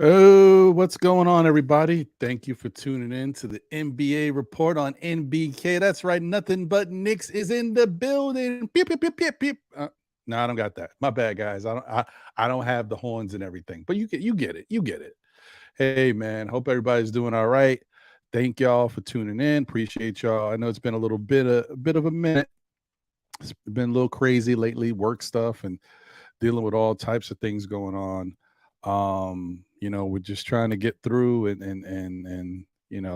Oh, what's going on, everybody? Thank you for tuning in to the NBA report on NBK. That's right, nothing but Knicks is in the building. Peep, peep, peep, peep, peep. No, I don't got that. My bad, guys. I don't have the horns and everything, but you get it. You get it. Hey, man. Hope everybody's doing all right. Thank y'all for tuning in. Appreciate y'all. I know it's been a bit of a minute. It's been a little crazy lately, work stuff and dealing with all types of things going on. We're just trying to get through and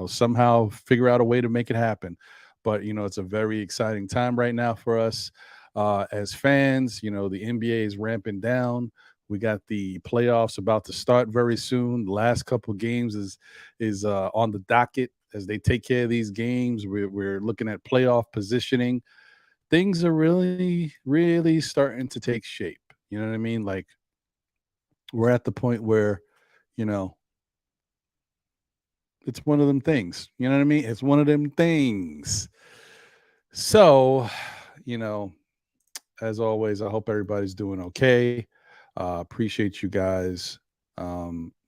somehow figure out a way to make it happen. But it's a very exciting time right now for us as fans. The NBA is ramping down. We got the playoffs about to start very soon. The last couple of games is on the docket as they take care of these games. We're looking at playoff positioning. Things are really, really starting to take shape. You know what I mean? Like, we're at the point where, it's one of them things. You know what I mean? It's one of them things. So, as always, I hope everybody's doing okay. Appreciate you guys.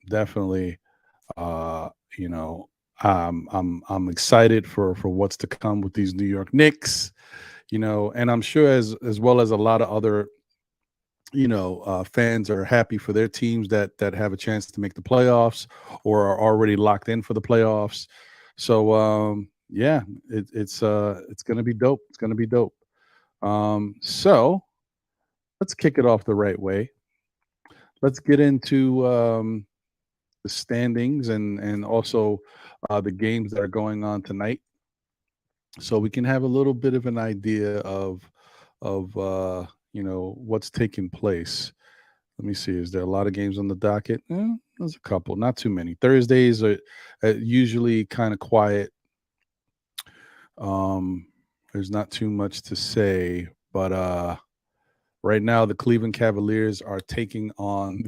Definitely, I'm excited for what's to come with these New York Knicks. And I'm sure as well as a lot of other fans are happy for their teams that have a chance to make the playoffs or are already locked in for the playoffs. So it's gonna be dope. It's gonna be dope. So let's kick it off the right way. Let's get into the standings and also the games that are going on tonight, so we can have a little bit of an idea of what's taking place. Let me see. Is there a lot of games on the docket? There's a couple, not too many. Thursdays are usually kind of quiet. There's not too much to say, but right now the Cleveland Cavaliers are taking on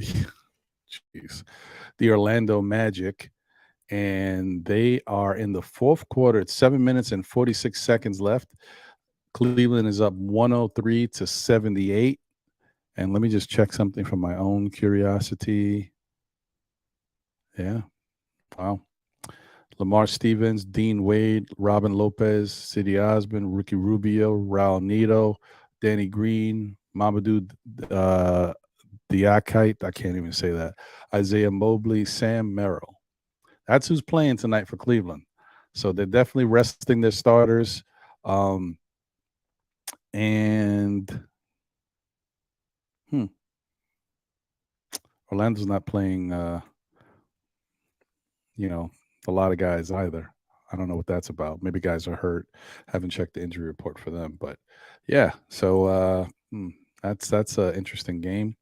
the Orlando Magic, and they are in the fourth quarter. It's 7 minutes and 46 seconds left. Cleveland is up 103-78. And let me just check something from my own curiosity. Yeah. Wow. Lamar Stevens, Dean Wade, Robin Lopez, Cedi Osman, Ricky Rubio, Raul Neto, Danny Green, Mamadou Diakite, I can't even say that, Isaiah Mobley, Sam Merrill. That's who's playing tonight for Cleveland. So they're definitely resting their starters. Orlando's not playing, a lot of guys either. I don't know what that's about. Maybe guys are hurt. Haven't checked the injury report for them, but yeah. So that's an interesting game.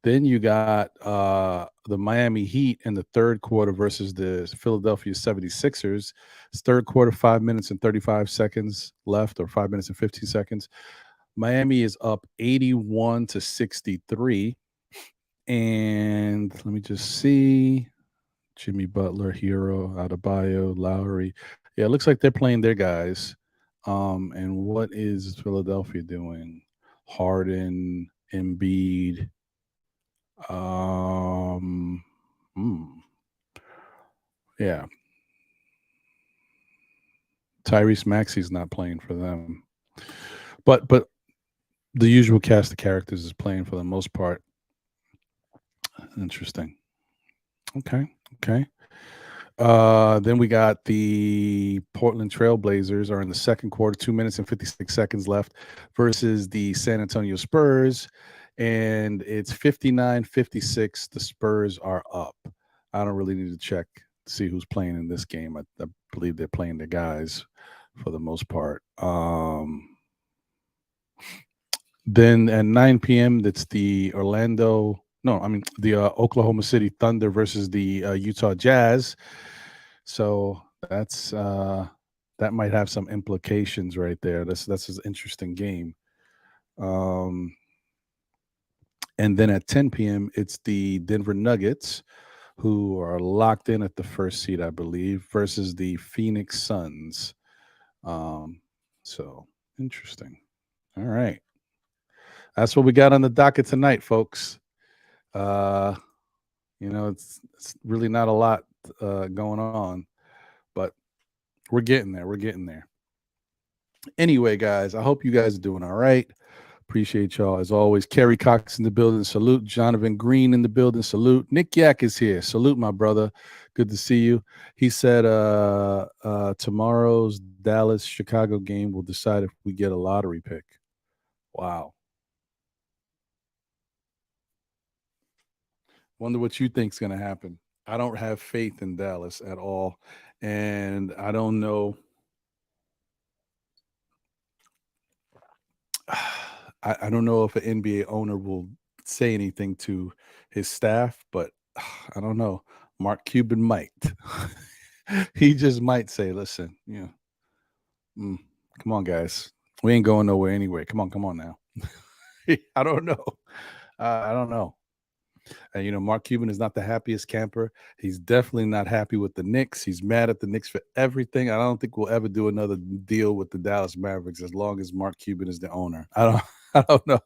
Then you got the Miami Heat in the third quarter versus the Philadelphia 76ers. It's third quarter, 5 minutes and 35 seconds left, or 5 minutes and 15 seconds. Miami is up 81-63. And let me just see. Jimmy Butler, Hero, Adebayo, Lowry. Yeah, it looks like they're playing their guys. And what is Philadelphia doing? Harden, Embiid. Yeah. Tyrese Maxey's not playing for them. But the usual cast of characters is playing for the most part. Interesting. Okay. Then we got the Portland Trailblazers are in the second quarter, 2 minutes and 56 seconds left versus the San Antonio Spurs. and it's 59-56. The Spurs are up. I don't really need to check to see who's playing in this game. I believe they're playing the guys for the most part. Then at 9 p.m., that's the Orlando. No, I mean the Oklahoma City Thunder versus the Utah Jazz. So that might have some implications right there. That's an interesting game. Um, and then at 10 p.m., it's the Denver Nuggets, who are locked in at the first seed, I believe, versus the Phoenix Suns. Um, so interesting. All right, that's what we got on the docket tonight, folks. Uh, it's really not a lot going on, but we're getting there. We're getting there. Anyway, guys, I hope you guys are doing all right. Appreciate y'all as always. Kerry Cox in the building. Salute. Jonathan Green in the building. Salute. Nick Yak is here. Salute, my brother. Good to see you. He said tomorrow's Dallas Chicago game will decide if we get a lottery pick. Wow. Wonder what you think's gonna happen. I don't have faith in Dallas at all. And I don't know. I don't know if an NBA owner will say anything to his staff, but I don't know. Mark Cuban might. He just might say, "Listen, mm, come on, guys, we ain't going nowhere anyway. Come on now." I don't know. I don't know. And Mark Cuban is not the happiest camper. He's definitely not happy with the Knicks. He's mad at the Knicks for everything. I don't think we'll ever do another deal with the Dallas Mavericks as long as Mark Cuban is the owner. I don't. I don't know.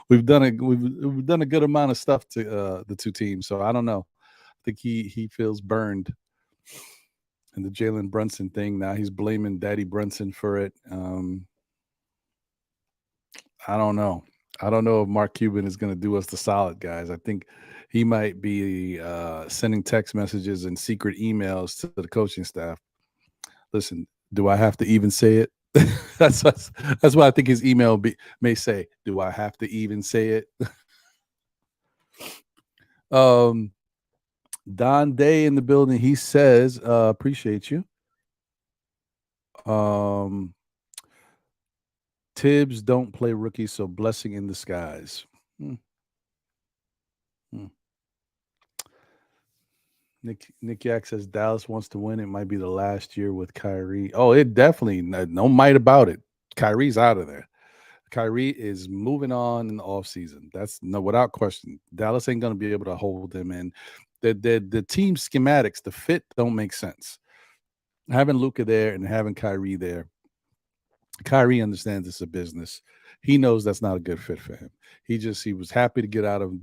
We've done a good amount of stuff to the two teams, so I don't know. I think he feels burned. And the Jalen Brunson thing, now he's blaming Daddy Brunson for it. I don't know. I don't know if Mark Cuban is going to do us the solid, guys. I think he might be sending text messages and secret emails to the coaching staff. Listen, do I have to even say it? That's what I think his email may say. Do I have to even say it? um, Don Day in the building. He says, "Appreciate you." Um, Tibbs don't play rookies, so blessing in disguise. Hmm, hmm. Nick Yak says Dallas wants to win. It might be the last year with Kyrie. Oh, it definitely no might about it. Kyrie's out of there. Kyrie is moving on in the offseason. That's no without question. Dallas ain't gonna be able to hold him in. The team schematics, the fit don't make sense. Having Luca there and having Kyrie there, Kyrie understands it's a business. He knows that's not a good fit for him. He was happy to get out of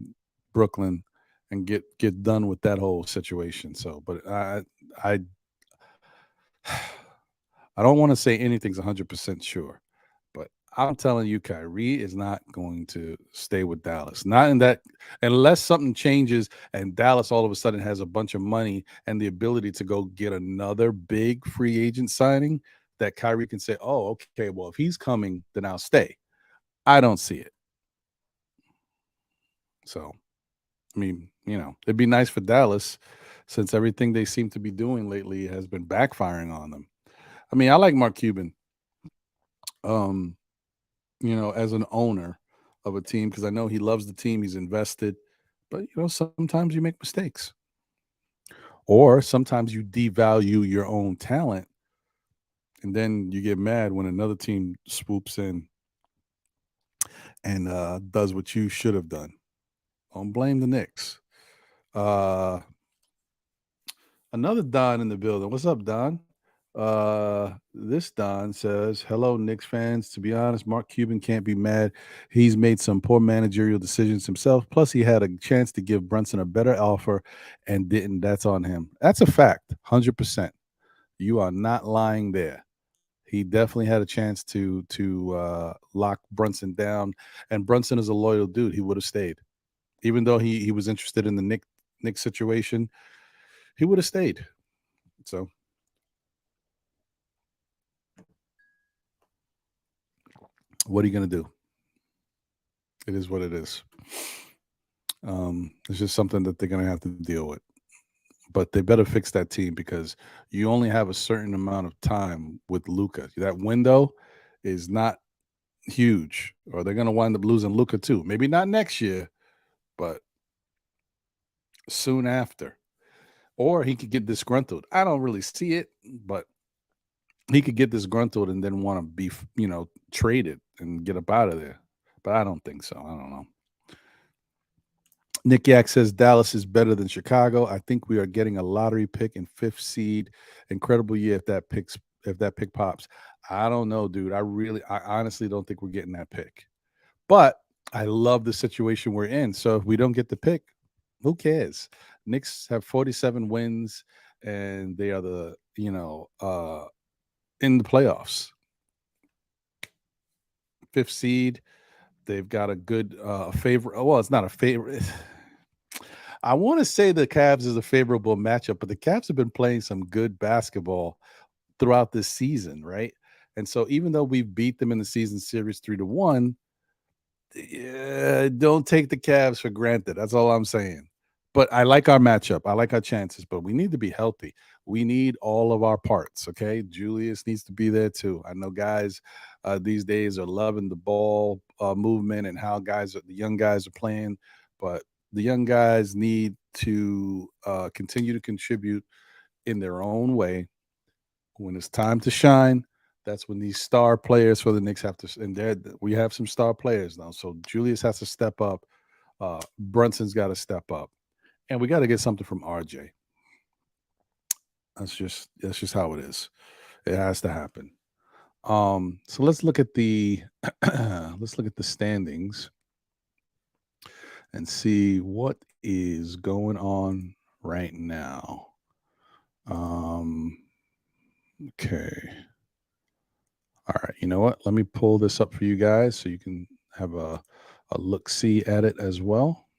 Brooklyn and get done with that whole situation. So, but I I don't want to say anything's 100% sure, but I'm telling you, Kyrie is not going to stay with Dallas. Not in that, unless something changes and Dallas all of a sudden has a bunch of money and the ability to go get another big free agent signing that Kyrie can say, oh, okay, well, if he's coming, then I'll stay. I don't see it. So, I mean, it'd be nice for Dallas since everything they seem to be doing lately has been backfiring on them. I mean, I like Mark Cuban. Um, as an owner of a team because I know he loves the team, he's invested. But sometimes you make mistakes, or sometimes you devalue your own talent, and then you get mad when another team swoops in and does what you should have done. Don't blame the Knicks. Uh, Another Don in the building. What's up, Don? This Don says, "Hello, Knicks fans. To be honest, Mark Cuban can't be mad. He's made some poor managerial decisions himself. Plus, he had a chance to give Brunson a better offer and didn't. That's on him. That's a fact, 100%. You are not lying there. He definitely had a chance to lock Brunson down, and Brunson is a loyal dude. He would have stayed, even though he was interested in the Nick situation. He would have stayed. So." What are you going to do? It is what it is. It's just something that they're gonna have to deal with. But they better fix that team because you only have a certain amount of time with Luca. That window is not huge, or they're gonna wind up losing Luca too. Maybe not next year, but soon after. Or he could get disgruntled. I don't really see it, but he could get disgruntled and then want to be, traded and get up out of there. But I don't think so. I don't know. Nick Yak says Dallas is better than Chicago. I think we are getting a lottery pick and fifth seed. Incredible year if that pick pops. I don't know, dude. I honestly don't think we're getting that pick. But I love the situation we're in. So if we don't get the pick, who cares? Knicks have 47 wins and they are in the playoffs. Fifth seed. They've got a good favorite. Well, it's not a favorite. I want to say the Cavs is a favorable matchup, but the Cavs have been playing some good basketball throughout this season, right? And so even though we beat them in the season series 3-1, yeah, don't take the Cavs for granted. That's all I'm saying. But I like our matchup. I like our chances, but we need to be healthy. We need all of our parts. Okay. Julius needs to be there too. I know guys these days are loving the ball movement and how the young guys are playing, but the young guys need to continue to contribute in their own way. When it's time to shine, that's when these star players for the Knicks have to. And we have some star players now. So Julius has to step up. Brunson's got to step up, and we got to get something from RJ. That's just how it is. It has to happen. So let's look at the let's look at the standings and see what is going on right now. Um, okay. All right. You know what? Let me pull this up for you guys so you can have a look see at it as well.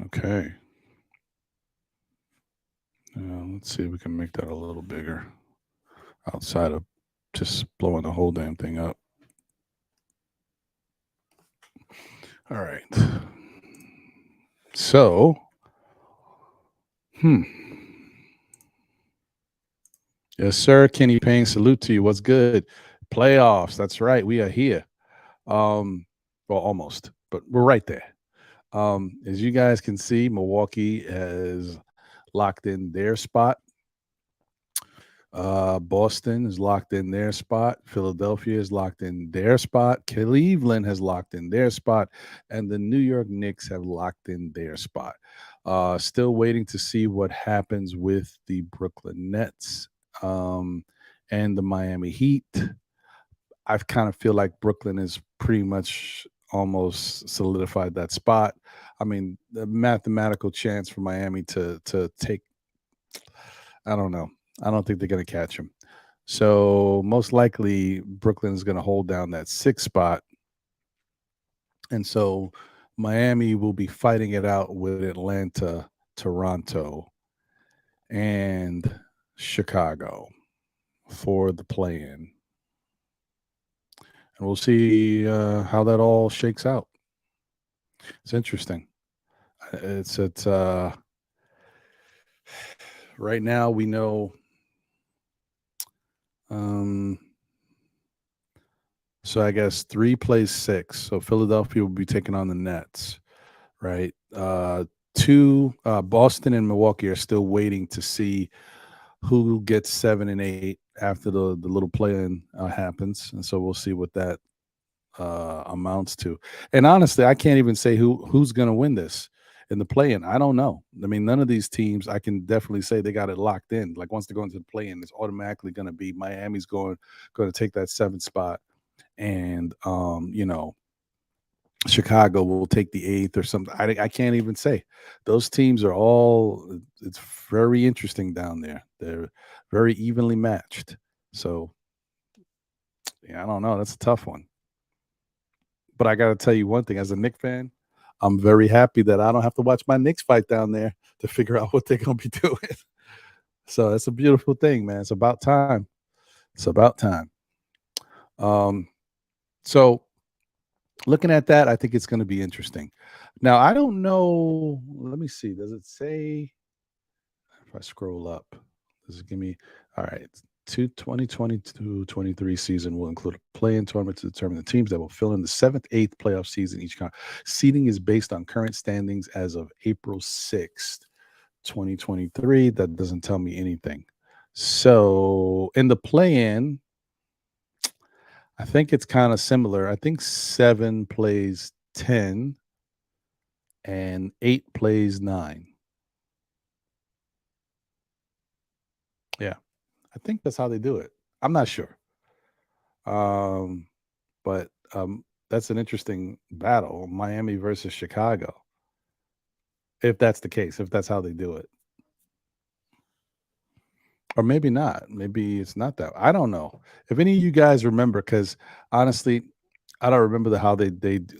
Okay. Let's see if we can make that a little bigger outside of just blowing the whole damn thing up. All right. So, hmm. Yes, sir. Kenny Payne, salute to you. What's good? Playoffs. That's right. We are here. Um, well, almost, but we're right there. As you guys can see, Milwaukee has locked in their spot. Boston is locked in their spot. Philadelphia is locked in their spot. Cleveland has locked in their spot. And the New York Knicks have locked in their spot. Still waiting to see what happens with the Brooklyn Nets and the Miami Heat. I kind of feel like Brooklyn is pretty much almost solidified that spot. I mean, the mathematical chance for Miami to take, I don't know. I don't think they're going to catch him. So most likely Brooklyn is going to hold down that sixth spot, and so Miami will be fighting it out with Atlanta, Toronto, and Chicago for the play-in, and we'll see how that all shakes out. It's interesting. It's right now we know. Um, so I guess 3 plays 6. So Philadelphia will be taking on the Nets, right? 2, Boston and Milwaukee are still waiting to see who gets 7 and 8 after the little play-in happens, and so we'll see what that amounts to. And honestly, I can't even say who's going to win this in the play-in. I don't know. I mean, none of these teams I can definitely say they got it locked in. Like once they go into the play-in, it's automatically going to be Miami's going to take that 7th spot, and Chicago will take the 8th or something. I can't even say. Those teams are all. It's very interesting down there. They're very evenly matched. So yeah, I don't know. That's a tough one. But I got to tell you one thing: as a Knicks fan, I'm very happy that I don't have to watch my Knicks fight down there. to figure out what they're gonna be doing. So it's a beautiful thing, man. It's about time. It's about time. Um, so looking at that, I think it's going to be interesting. Now, I don't know. Let me see. Does it say if I scroll up? Does it give me? All right. 2022-23 season will include a play-in tournament to determine the teams that will fill in the seventh, eighth playoff season each con. Seeding is based on current standings as of April 6th, 2023. That doesn't tell me anything. So in the play-in, I think it's kind of similar. I think 7 plays 10 and 8 plays 9. Yeah, I think that's how they do it. I'm not sure. Um, but that's an interesting battle, Miami versus Chicago. If that's the case, if that's how they do it. Or maybe not. Maybe it's not that. I don't know. If any of you guys remember, because honestly, I don't remember how they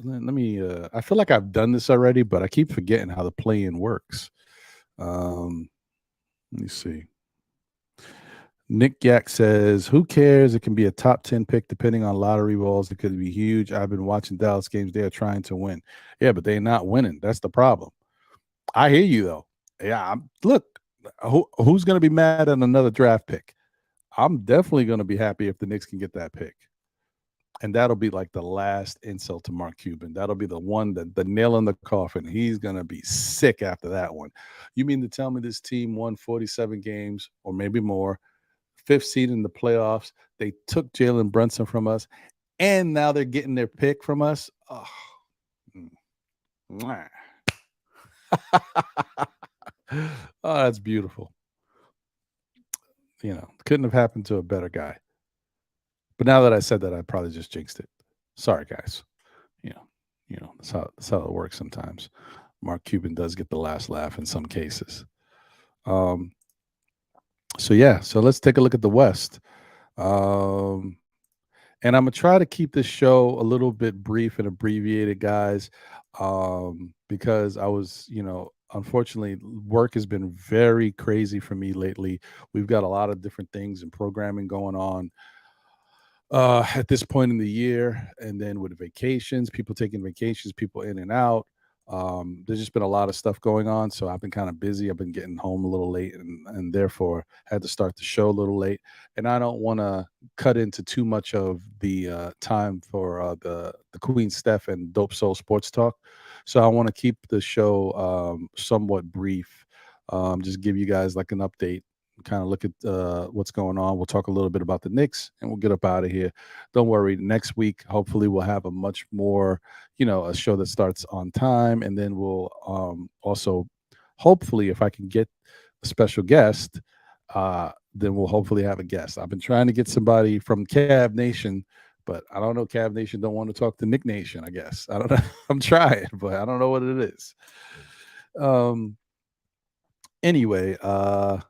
let me I feel like I've done this already, but I keep forgetting how the play-in works. Um, let me see. Nick Yak says, "Who cares? It can be a top 10 pick depending on lottery balls. It could be huge. I've been watching Dallas games. They are trying to win. Yeah, but they're not winning. That's the problem. I hear you though. Yeah, look, who's going to be mad at another draft pick? I'm definitely going to be happy if the Knicks can get that pick. And that'll be like the last insult to Mark Cuban. That'll be the one that the nail in the coffin. He's gonna be sick after that one. You mean to tell me this team won 47 games or maybe more, fifth seed in the playoffs? They took Jalen Brunson from us, and now they're getting their pick from us. Oh, oh that's beautiful. Couldn't have happened to a better guy. But now that I said that, I probably just jinxed it. Sorry, guys. You know, that's how it works sometimes. Mark Cuban does get the last laugh in some cases. Um, so yeah, so let's take a look at the West. Um, and I'm gonna try to keep this show a little bit brief and abbreviated, guys, because unfortunately, work has been very crazy for me lately. We've got a lot of different things and programming going on at this point in the year, and then with vacations, people taking vacations, people in and out. There's just been a lot of stuff going on, so I've been kind of busy. I've been getting home a little late, and therefore had to start the show a little late. And I don't want to cut into too much of the time for the Queen Steph and Dope Soul Sports Talk, so I want to keep the show somewhat brief. Just give you guys like an update, kind of look at what's going on. We'll talk a little bit about the Knicks, and we'll get up out of here. Don't worry. Next week, hopefully, we'll have a much more, a show that starts on time, and then we'll also, hopefully, if I can get a special guest, then we'll hopefully have a guest. I've been trying to get somebody from Cav Nation, but I don't know. Cav Nation don't want to talk to Nick Nation, I guess. I don't know. I'm trying, but I don't know what it is. Anyway, okay,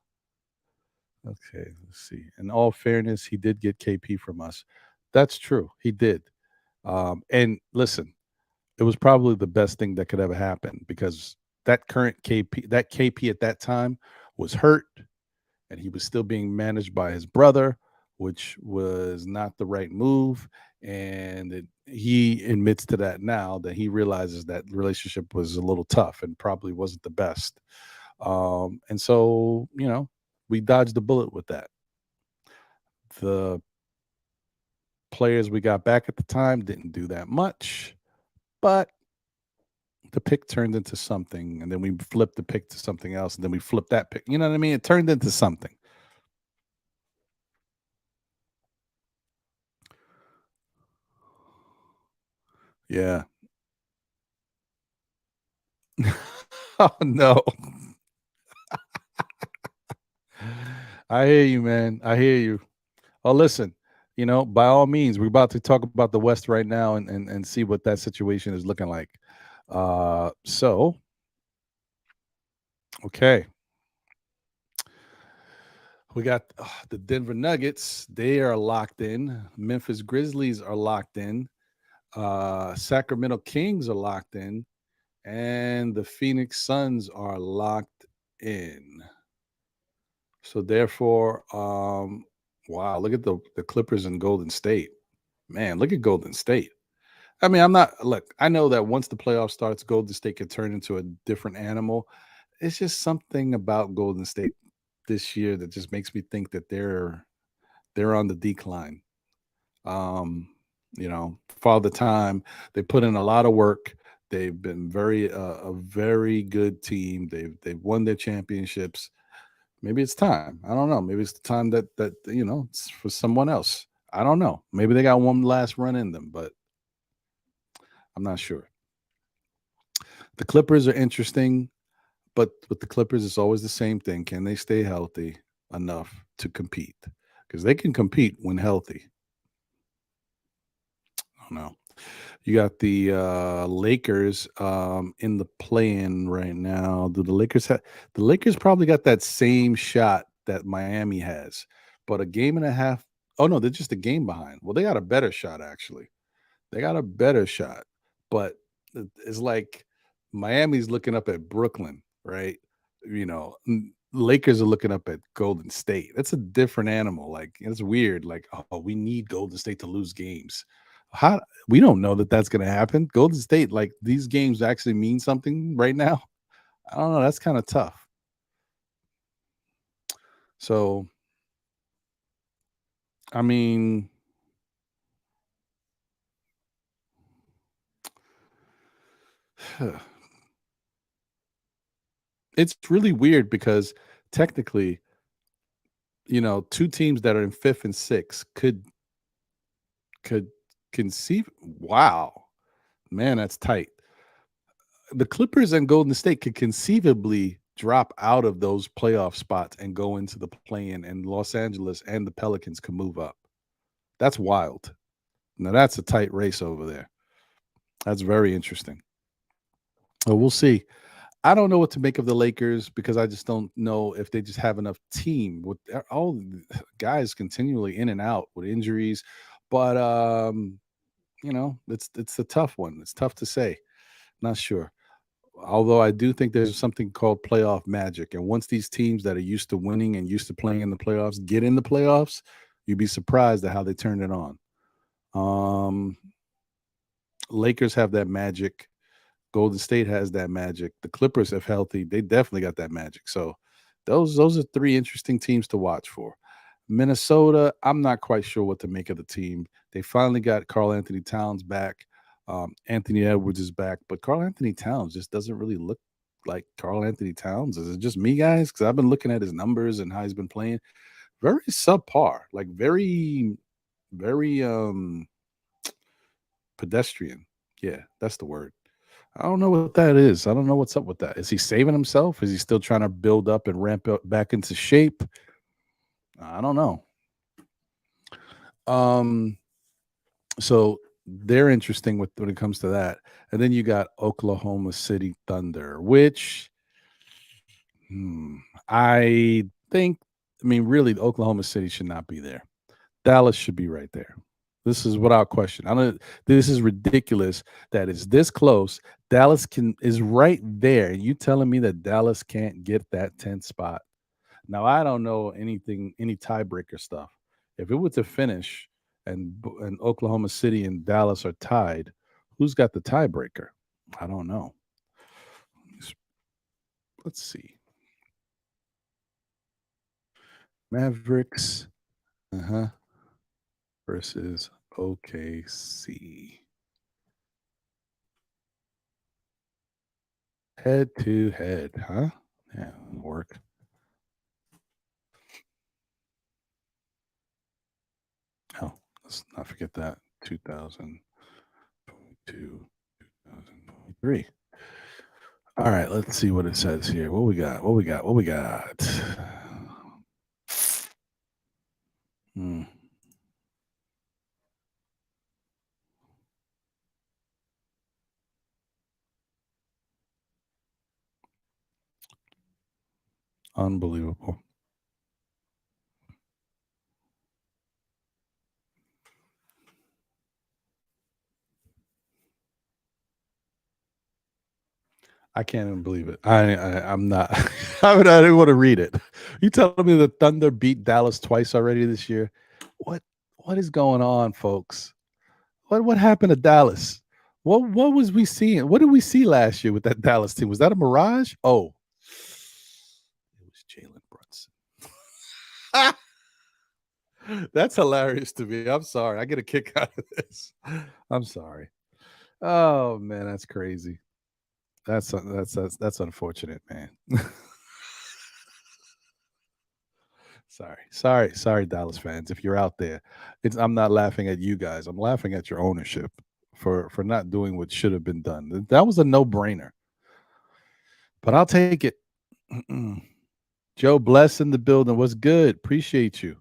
let's see. In all fairness, he did get KP from us. That's true. He did. And listen, it was probably the best thing that could ever happen because that KP at that time was hurt and he was still being managed by his brother, which was not the right move. And he admits to that now that he realizes that relationship was a little tough and probably wasn't the best. And so, we dodged the bullet with that. The players we got back at the time didn't do that much, but the pick turned into something, and then we flipped the pick to something else, and then we flipped that pick. You know what I mean? It turned into something. Yeah. Oh no. I hear you, man. I hear you. Oh, listen, by all means, we're about to talk about the West right now and see what that situation is looking like. So okay. We got the Denver Nuggets. They are locked in. Memphis Grizzlies are locked in. Sacramento Kings are locked in. And the Phoenix Suns are locked in. So therefore, wow, look at the Clippers and Golden State. Man, look at Golden State. I mean, I'm not look, I know that once the playoff starts, Golden State could turn into a different animal. It's just something about Golden State this year that just makes me think that they're on the decline. Um, Father Time, they put in a lot of work. They've been a very good team. They've won their championships. Maybe it's time. I don't know. Maybe it's the time that it's for someone else. I don't know. Maybe they got one last run in them, but I'm not sure. The Clippers are interesting, but with the Clippers, it's always the same thing. Can they stay healthy enough to compete? Because they can compete when healthy. I don't know. You got the Lakers in the play-in right now. Do the Lakers have the Lakers probably got that same shot that Miami has, but a game and a half. Oh no, they're just a game behind. Well, they got a better shot actually. They got a better shot, but it's like Miami's looking up at Brooklyn, right? Lakers are looking up at Golden State. That's a different animal. Like it's weird. Like, oh, we need Golden State to lose games. How we don't know that that's going to happen. Golden State, like these games actually mean something right now. I don't know. That's kind of tough. So, I mean, it's really weird because technically, two teams that are in fifth and sixth could conceive. Wow, man, that's tight. The Clippers and Golden State could conceivably drop out of those playoff spots and go into the play-in, and Los Angeles and the Pelicans can move up. That's wild. Now that's a tight race over there. That's very interesting. Well, we'll see. I don't know what to make of the Lakers because I just don't know if they just have enough team with all the guys continually in and out with injuries. But it's a tough one. It's tough to say. Not sure. Although I do think there's something called playoff magic. And once these teams that are used to winning and used to playing in the playoffs get in the playoffs, you'd be surprised at how they turn it on. Um, Lakers have that magic. Golden State has that magic. The Clippers, if healthy, they definitely got that magic. So those are three interesting teams to watch for. Minnesota, I'm not quite sure what to make of the team. They finally got Carl Anthony Towns back. Anthony Edwards is back, but Carl Anthony Towns just doesn't really look like Carl Anthony Towns. Is it just me, guys? Because I've been looking at his numbers and how he's been playing. Very subpar, like very, very pedestrian. Yeah, that's the word. I don't know what that is. I don't know what's up with that. Is he saving himself? Is he still trying to build up and ramp up back into shape? I don't know. Um, so they're interesting with when it comes to that. And then you got Oklahoma City Thunder, which hmm, I think, I mean, really, Oklahoma City should not be there. Dallas should be right there. This is without question. I don't. This is ridiculous that it's this close. Dallas can is right there. You telling me that Dallas can't get that 10th spot? Now I don't know anything, any tiebreaker stuff. If it were to finish and Oklahoma City and Dallas are tied, who's got the tiebreaker? I don't know. Let's see. Mavericks, uh-huh, versus OKC. Head to head, huh? Yeah, work. Oh, let's not forget that. 2022, 2023. All right, let's see what it says here. What we got? What we got? What we got? Hmm, unbelievable. I can't even believe it. I'm not. I didn't want to read it. You telling me the Thunder beat Dallas twice already this year? What what is going on, folks? What happened to Dallas? What was we seeing? What did we see last year with that Dallas team? Was that a mirage? Oh, it was Jalen Brunson. That's hilarious to me. I'm sorry. I get a kick out of this. I'm sorry. Oh man, that's crazy. That's unfortunate, man. Sorry, Dallas fans. If you're out there, I'm not laughing at you guys. I'm laughing at your ownership for not doing what should have been done. That was a no brainer. But I'll take it. Joe Bless in the building. What's good? Appreciate you.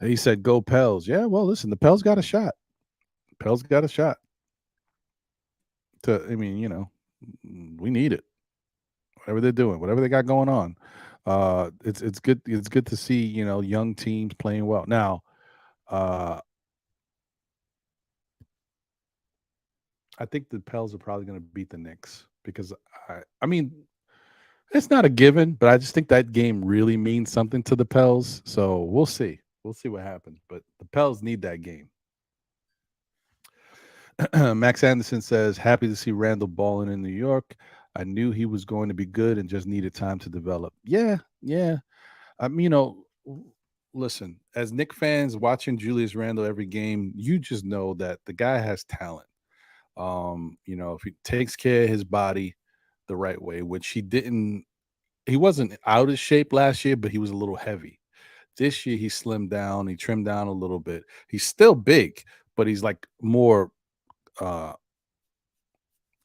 He said, "Go Pels." Yeah, well, listen, the Pels got a shot. Pels got a shot. I mean, we need it. Whatever they're doing, whatever they got going on, it's good. It's good to see young teams playing well. Now, uh, I think the Pels are probably going to beat the Knicks because I mean, it's not a given, but I just think that game really means something to the Pels. So we'll see. We'll see what happens. But the Pels need that game. Max Anderson says, happy to see Randall balling in New York. I knew he was going to be good and just needed time to develop. Yeah, yeah. Listen, as Nick fans watching Julius Randle every game, you just know that the guy has talent. If he takes care of his body the right way, which he wasn't out of shape last year, but he was a little heavy. This year he slimmed down, he trimmed down a little bit. He's still big, but he's like more uh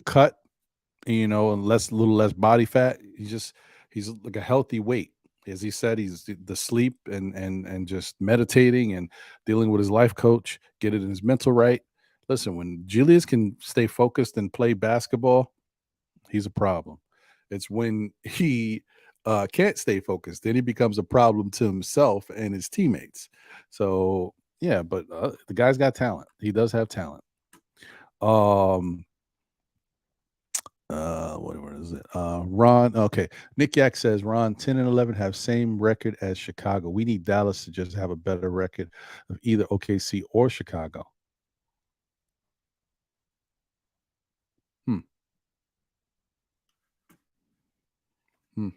cut, and a little less body fat. He's like a healthy weight. As he said, he's the sleep and just meditating and dealing with his life coach, getting his mental right. Listen, when Julius can stay focused and play basketball, he's a problem. It's when he can't stay focused, then he becomes a problem to himself and his teammates. So yeah, but the guy's got talent. He does have talent. Um, what is it? Ron. Okay, Nick Yak says Ron 10-11 have same record as Chicago. We need Dallas to just have a better record of either OKC or Chicago. Hmm. Hmm.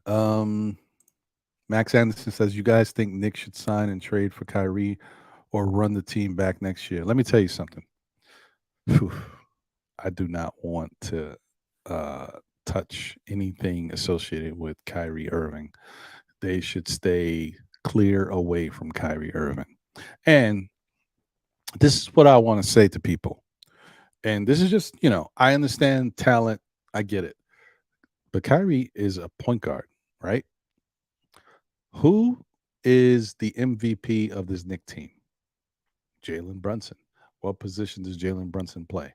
Um, Max Anderson says, "You guys think Nick should sign and trade for Kyrie or run the team back next year?" Let me tell you something. Phew. I do not want to uh, touch anything associated with Kyrie Irving. They should stay clear away from Kyrie Irving. And this is what I want to say to people. And this is just, I understand talent. I get it. But Kyrie is a point guard, right? Who is the MVP of this Knick team? Jalen Brunson. What position does Jalen Brunson play?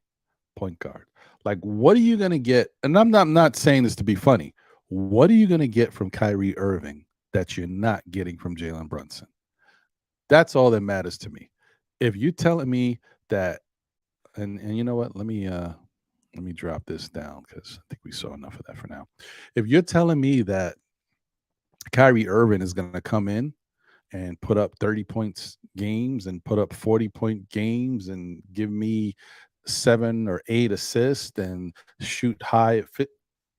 Point guard. Like, what are you going to get? And I'm not saying this to be funny. What are you going to get from Kyrie Irving that you're not getting from Jalen Brunson? That's all that matters to me. If you're telling me that, and you know what? Let me drop this down because I think we saw enough of that for now. If you're telling me that Kyrie Irving is going to come in and put up 30 points games and put up 40-point games and give me 7 or 8 assists and shoot high at fit.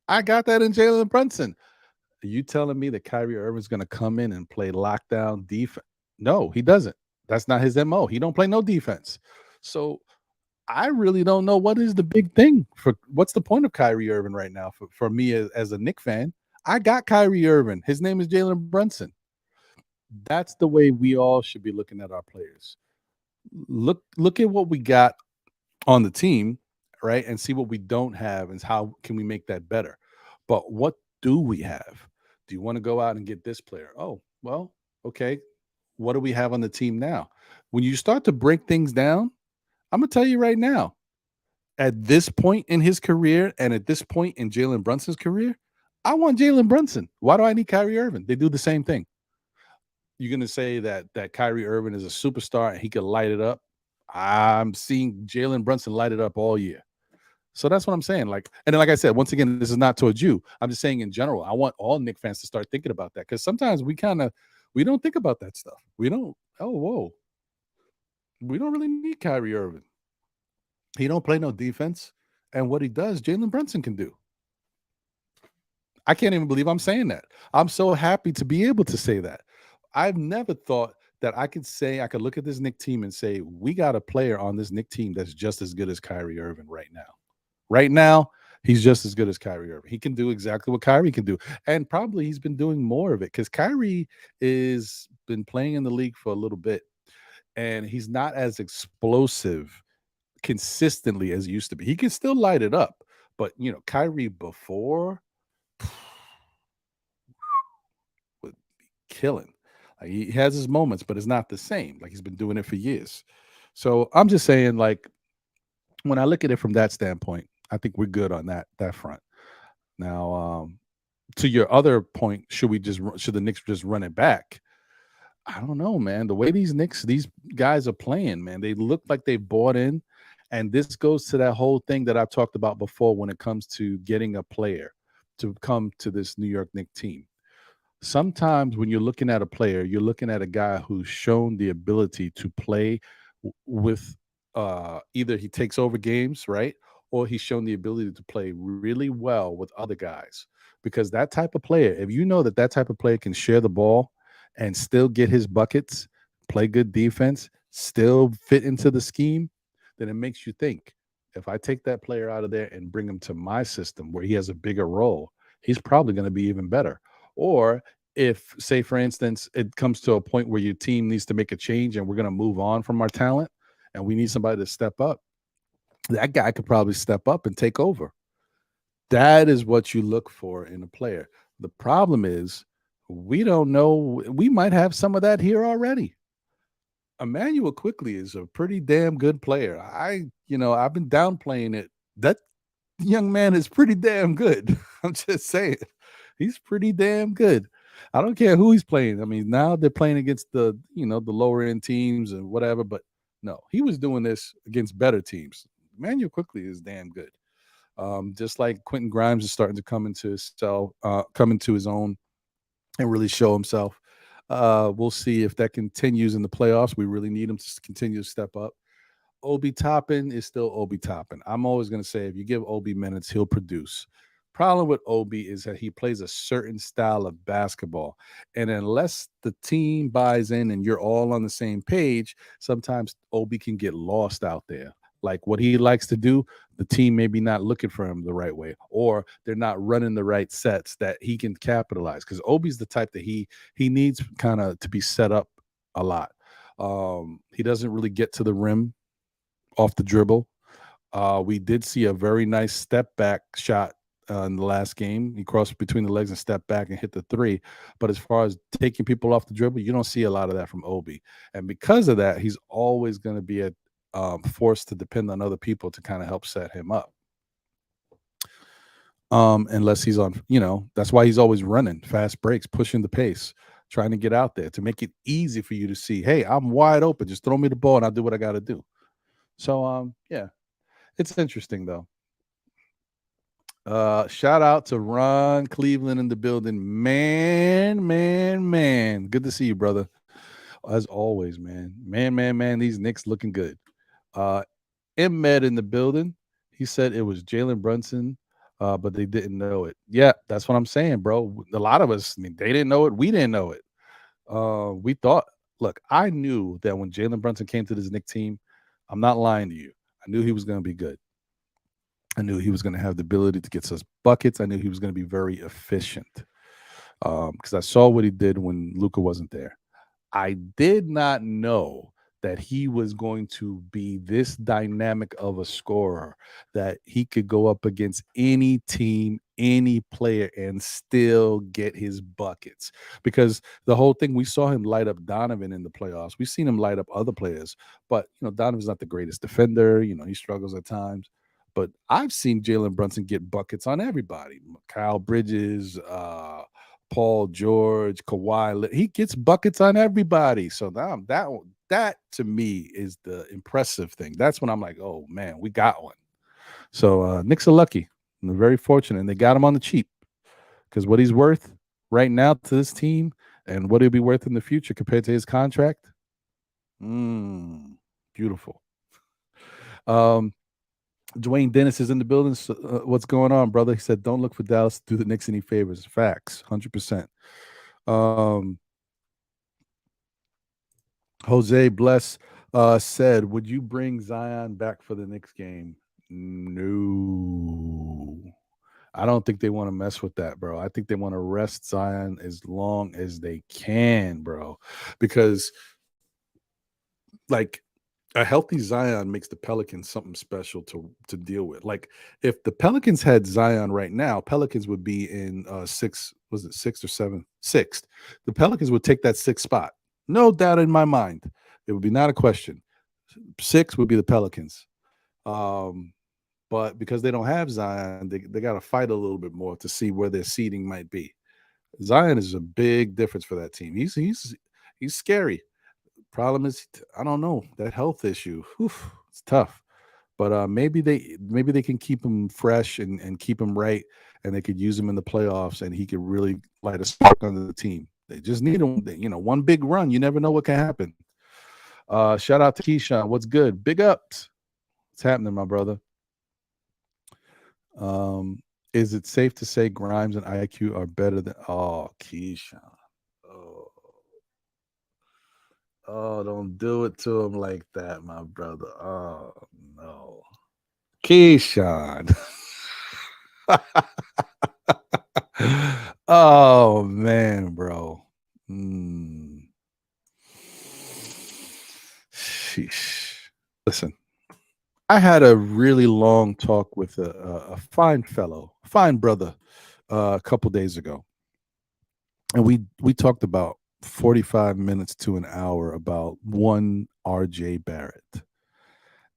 I got that in Jalen Brunson. Are you telling me that Kyrie Irving's going to come in and play lockdown defense? No, he doesn't. That's not his MO. He don't play no defense. So I really don't know what is the big thing for what's the point of Kyrie Irving right now for me as a Knick fan. I got Kyrie Irving. His name is Jalen Brunson. That's the way we all should be looking at our players. Look at what we got on the team, right? And see what we don't have and how can we make that better. But what do we have? Do you want to go out and get this player? Oh, well, okay. What do we have on the team now? When you start to break things down, I'm gonna tell you right now, at this point in his career and at this point in Jalen Brunson's career, I want Jalen Brunson. Why do I need Kyrie Irving? They do the same thing. You're gonna say that Kyrie Irving is a superstar and he could light it up. I'm seeing Jalen Brunson light it up all year. So that's what I'm saying. Like, and then like I said, once again, this is not towards you. I'm just saying in general. I want all Knicks fans to start thinking about that because sometimes we don't think about that stuff. We don't. Oh, whoa, we don't really need Kyrie Irving. He don't play no defense, and what he does, Jalen Brunson can do. I can't even believe I'm saying that. I'm so happy to be able to say that. I've never thought that I could look at this Knicks team and say we got a player on this Knicks team that's just as good as Kyrie Irving right now. Right now, he's just as good as Kyrie Irving. He can do exactly what Kyrie can do, and probably he's been doing more of it because Kyrie is been playing in the league for a little bit, and he's not as explosive consistently as he used to be. He can still light it up, but Kyrie before would be killing. Like, he has his moments, but it's not the same. Like he's been doing it for years. So I'm just saying, like when I look at it from that standpoint, I think we're good on that front. Now, to your other point, should the Knicks just run it back? I don't know, man. The way these guys are playing, man, they look like they bought in, and this goes to that whole thing that I've talked about before when it comes to getting a player to come to this New York Knicks team. Sometimes when you're looking at a player, you're looking at a guy who's shown the ability to play with either he takes over games, right? Or he's shown the ability to play really well with other guys. Because that type of player, if you know that type of player can share the ball and still get his buckets, play good defense, still fit into the scheme, then it makes you think if I take that player out of there and bring him to my system where he has a bigger role, he's probably going to be even better. Or if, say, for instance, it comes to a point where your team needs to make a change and we're going to move on from our talent and we need somebody to step up, that guy could probably step up and take over. That is what you look for in a player. The problem is we don't know. We might have some of that here already. Emmanuel Quickly is a pretty damn good player. I've been downplaying it. That young man is pretty damn good. I'm just saying. He's pretty damn good. I don't care who he's playing. I mean, now they're playing against the lower end teams and whatever, but no, he was doing this against better teams. Emmanuel Quickly is damn good. Just like Quentin Grimes is starting to come into his own and really show himself. We'll see if that continues in the playoffs. We really need him to continue to step up. Obi Toppin is still Obi Toppin. I'm always going to say if you give Obi minutes, he'll produce. Problem with Obi is that he plays a certain style of basketball. And unless the team buys in and you're all on the same page, sometimes Obi can get lost out there. Like what he likes to do, the team maybe not looking for him the right way, or they're not running the right sets that he can capitalize. Because Obi's the type that he needs kind of to be set up a lot. He doesn't really get to the rim off the dribble. We did see a very nice step back shot in the last game. He crossed between the legs and stepped back and hit the three. But as far as taking people off the dribble, you don't see a lot of that from Obi. And because of that, he's always going to be forced to depend on other people to kind of help set him up. Unless he's on, that's why he's always running fast breaks, pushing the pace, trying to get out there to make it easy for you to see, hey, I'm wide open. Just throw me the ball and I'll do what I got to do. So, yeah, it's interesting though. Shout out to Ron Cleveland in the building. Man. Good to see you, brother. As always, man. Man. These Knicks looking good. Med in the building. He said it was Jalen Brunson, but they didn't know it. Yeah, that's what I'm saying, bro. A lot of us, they didn't know it. We didn't know it. We thought, look, I knew that when Jalen Brunson came to this Knicks team, I'm not lying to you. I knew he was going to be good. I knew he was going to have the ability to get us buckets. I knew he was going to be very efficient because I saw what he did when Luka wasn't there. I did not know that he was going to be this dynamic of a scorer, that he could go up against any team, any player, and still get his buckets. Because the whole thing, we saw him light up Donovan in the playoffs. We've seen him light up other players, but Donovan's not the greatest defender. He struggles at times. But I've seen Jalen Brunson get buckets on everybody. Kyle Bridges, Paul George, Kawhi. He gets buckets on everybody. So now That to me is the impressive thing. That's when I'm like, oh man, we got one. So Knicks are lucky. And they're very fortunate, and they got him on the cheap because what he's worth right now to this team and what he'll be worth in the future compared to his contract. Mm, beautiful. Um, Dwayne Dennis is in the building. So, what's going on, brother? He said, "Don't look for Dallas to do the Knicks any favors." Facts, 100%. Um, Jose Bless said, "Would you bring Zion back for the Knicks game?" No, I don't think they want to mess with that, bro. I think they want to rest Zion as long as they can, bro, because like a healthy Zion makes the Pelicans something special to deal with. Like if the Pelicans had Zion right now, Pelicans would be in was it sixth or seventh? Sixth. The Pelicans would take that sixth spot. No doubt in my mind. It would be not a question. Six would be the Pelicans. Um, but because they don't have Zion, they got to fight a little bit more to see where their seeding might be. Zion is a big difference for that team. He's scary. Problem is, I don't know that health issue. Whew, it's tough. But maybe they can keep him fresh and keep him right, and they could use him in the playoffs, and he could really light a spark under the team. They just need him, one big run. You never know what can happen. Shout out to Keyshawn. What's good? Big ups. What's happening, my brother? Um, is it safe to say Grimes and IQ are better than? Oh, Keyshawn. Oh, oh, don't do it to him like that, my brother. Oh no. Keyshawn. Oh man, bro. Mm. Sheesh. Listen, I had a really long talk with a fine fellow, fine brother, a couple days ago, and we talked about 45 minutes to an hour about one RJ Barrett.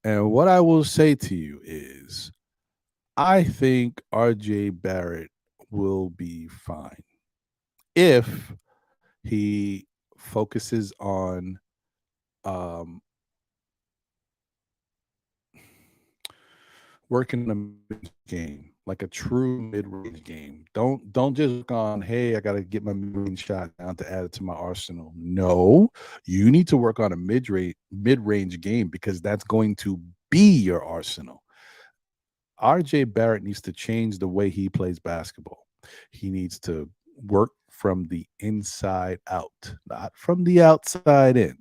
And what I will say to you is I think RJ Barrett will be fine if he focuses on um, working a game, like a true mid-range game. Don't just look on, hey, I got to get my mid-range shot down to add it to my arsenal. No, you need to work on a mid-range game because that's going to be your arsenal. RJ Barrett needs to change the way he plays basketball. He needs to work from the inside out, not from the outside in.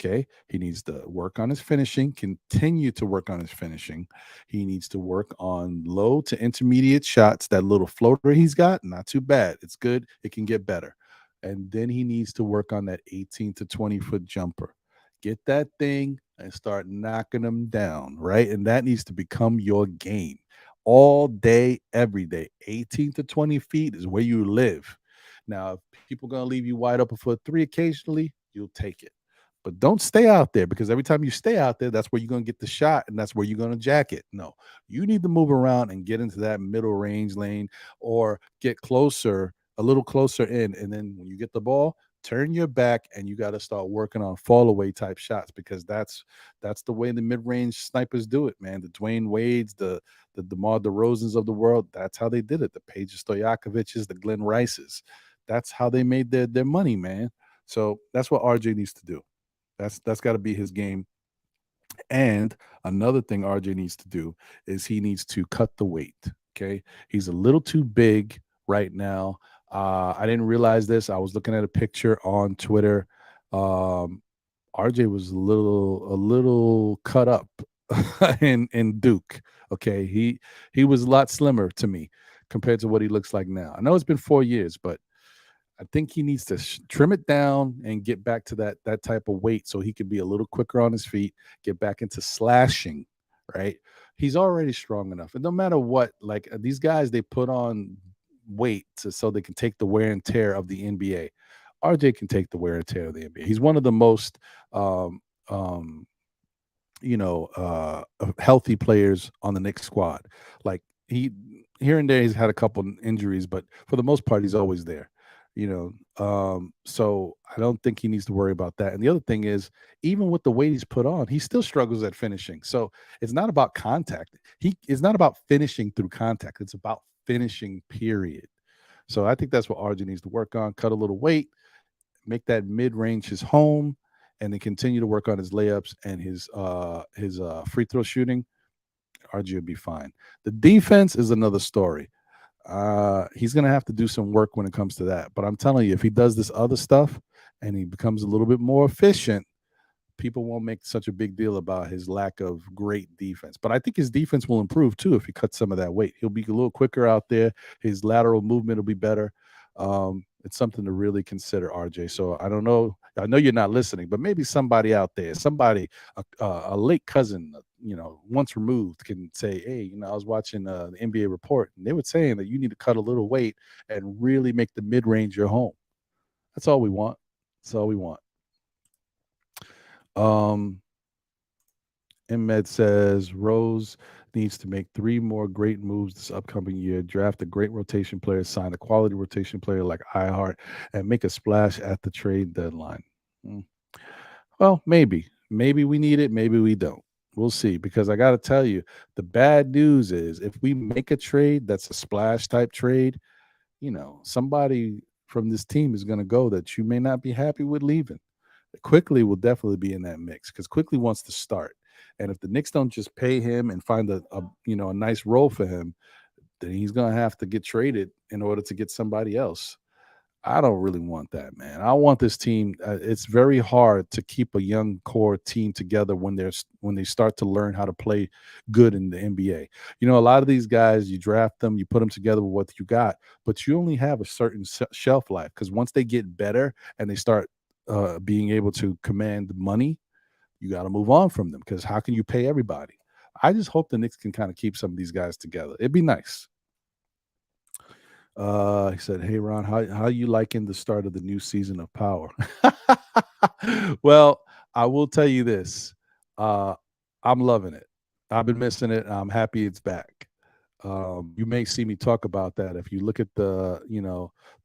Okay. He needs to work on his finishing, continue to work on his finishing. He needs to work on low to intermediate shots. That little floater he's got, not too bad. It's good. It can get better. And then he needs to work on that 18 to 20-foot jumper. Get that thing and start knocking them down, right? And that needs to become your game all day, every day. 18 to 20 feet is where you live. Now, if people going to leave you wide open for a three occasionally, you'll take it. But don't stay out there because every time you stay out there, that's where you're going to get the shot and that's where you're going to jack it. No, you need to move around and get into that middle range lane or get closer, a little closer in. And then when you get the ball, turn your back and you got to start working on fall away type shots because that's the way the mid range snipers do it, man. The Dwayne Wades, the DeMar DeRozans of the world, that's how they did it. The Paige Stojakovic's, the Glenn Rices, that's how they made their money, man. So that's what RJ needs to do. That's got to be his game. And another thing RJ needs to do is he needs to cut the weight. Okay, he's a little too big right now. I didn't realize this. I was looking at a picture on Twitter. RJ was a little cut up in Duke. Okay, he was a lot slimmer to me compared to what he looks like now. I know it's been 4 years, but I think he needs to trim it down and get back to that type of weight so he can be a little quicker on his feet, get back into slashing, right? He's already strong enough. And no matter what, like these guys, they put on weight so they can take the wear and tear of the NBA. RJ can take the wear and tear of the NBA. He's one of the most um, um, healthy players on the Knicks squad. Like he here and there, he's had a couple injuries, but for the most part, he's always there. So I don't think he needs to worry about that. And the other thing is, even with the weight he's put on, he still struggles at finishing. So it's not about contact. It's not about finishing through contact. It's about finishing, period. So I think that's what RJ needs to work on. Cut a little weight, make that mid range his home, and then continue to work on his layups and his free throw shooting. RG will be fine. The defense is another story. He's going to have to do some work when it comes to that. But I'm telling you, if he does this other stuff and he becomes a little bit more efficient, people won't make such a big deal about his lack of great defense. But I think his defense will improve too if he cuts some of that weight. He'll be a little quicker out there. His lateral movement will be better. It's something to really consider, RJ. So I don't know. I know you're not listening, but maybe somebody out there, somebody, a late cousin, once removed, can say, "Hey, I was watching the NBA report, and they were saying that you need to cut a little weight and really make the mid range your home." That's all we want. That's all we want. Um, Med says Rose needs to make 3 more great moves this upcoming year. Draft a great rotation player, sign a quality rotation player like iHeart, and make a splash at the trade deadline. Mm. Well, maybe we need it, maybe we don't. We'll see. Because I got to tell you, the bad news is if we make a trade that's a splash type trade, somebody from this team is going to go that you may not be happy with leaving. Quickly will definitely be in that mix because Quickly wants to start. And if the Knicks don't just pay him and find a nice role for him, then he's gonna have to get traded in order to get somebody else. I don't really want that, man. I want this team. It's very hard to keep a young core team together when they start to learn how to play good in the NBA. A lot of these guys, you draft them, you put them together with what you got, but you only have a certain shelf life because once they get better and they start being able to command money, you got to move on from them because how can you pay everybody? I just hope the Knicks can kind of keep some of these guys together. It'd be nice. He said, "Hey Ron, how you liking the start of the new season of Power?" Well, I will tell you this: uh, I'm loving it. I've been missing it. I'm happy it's back. You may see me talk about that if you look at the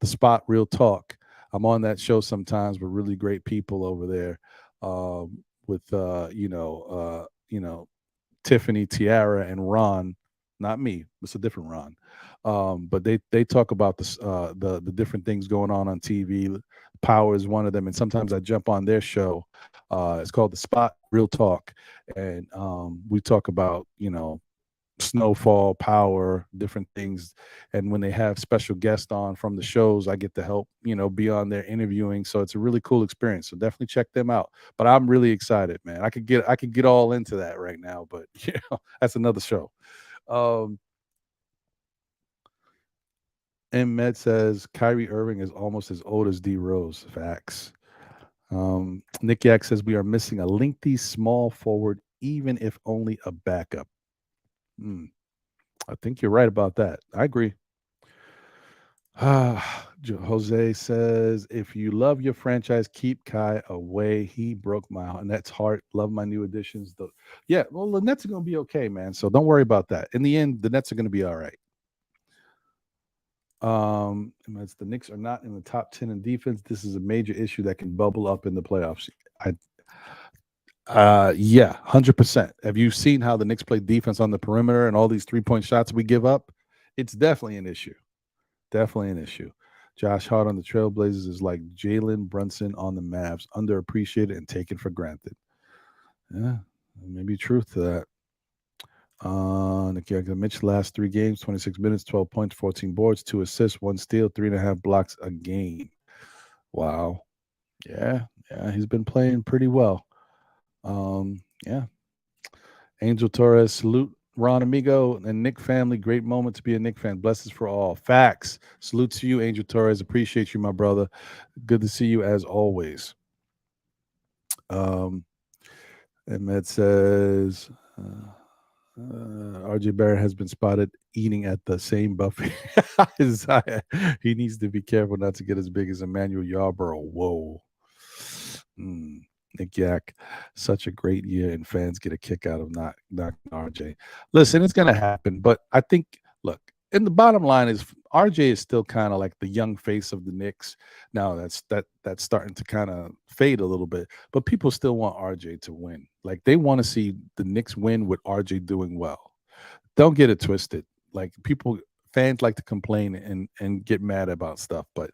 spot Real Talk. I'm on that show sometimes with really great people over there, with Tiffany, Tiara, and Ron. Not me. It's a different Ron. But they talk about the different things going on TV. Power is one of them, and sometimes I jump on their show. It's called The Spot Real Talk, and we talk about snowfall, power, different things. And when they have special guests on from the shows, I get to help, be on there interviewing. So it's a really cool experience. So definitely check them out. But I'm really excited, man. I could get all into that right now, but that's another show. Um, and Med says Kyrie Irving is almost as old as D Rose. Facts. Nick Yak says we are missing a lengthy small forward, even if only a backup. Hmm. I think you're right about that. I agree. Jose says, if you love your franchise, keep Kai away. He broke my Nets heart. Love my new additions. Yeah, well, the Nets are going to be okay, man. So don't worry about that. In the end, the Nets are going to be all right. As the Knicks are not in the top 10 in defense, this is a major issue that can bubble up in the playoffs. Yeah, 100%. Have you seen how the Knicks play defense on the perimeter and all these 3-point shots we give up? It's definitely an issue. Definitely an issue. Josh Hart on the Trailblazers is like Jalen Brunson on the Mavs, underappreciated and taken for granted. Yeah, maybe truth to that. Nikola Mitch last 3 games, 26 minutes, 12 points, 14 boards, 2 assists, 1 steal, 3.5 blocks a game. Wow. Yeah, he's been playing pretty well. Yeah. Angel Torres, salute Ron Amigo and Nick family. Great moment to be a Nick fan. Blessings for all. Facts. Salute to you, Angel Torres. Appreciate you, my brother. Good to see you as always. Ahmed says RJ Barrett has been spotted eating at the same buffet. He needs to be careful not to get as big as Emmanuel Yarborough. Whoa. Nick Yak, such a great year, and fans get a kick out of not knocking RJ. Listen, it's going to happen, but I think, look, And the bottom line is RJ is still kind of like the young face of the Knicks. Now that's starting to kind of fade a little bit, but people still want RJ to win. Like they want to see the Knicks win with RJ doing well. Don't get it twisted. Like people fans like to complain and get mad about stuff, but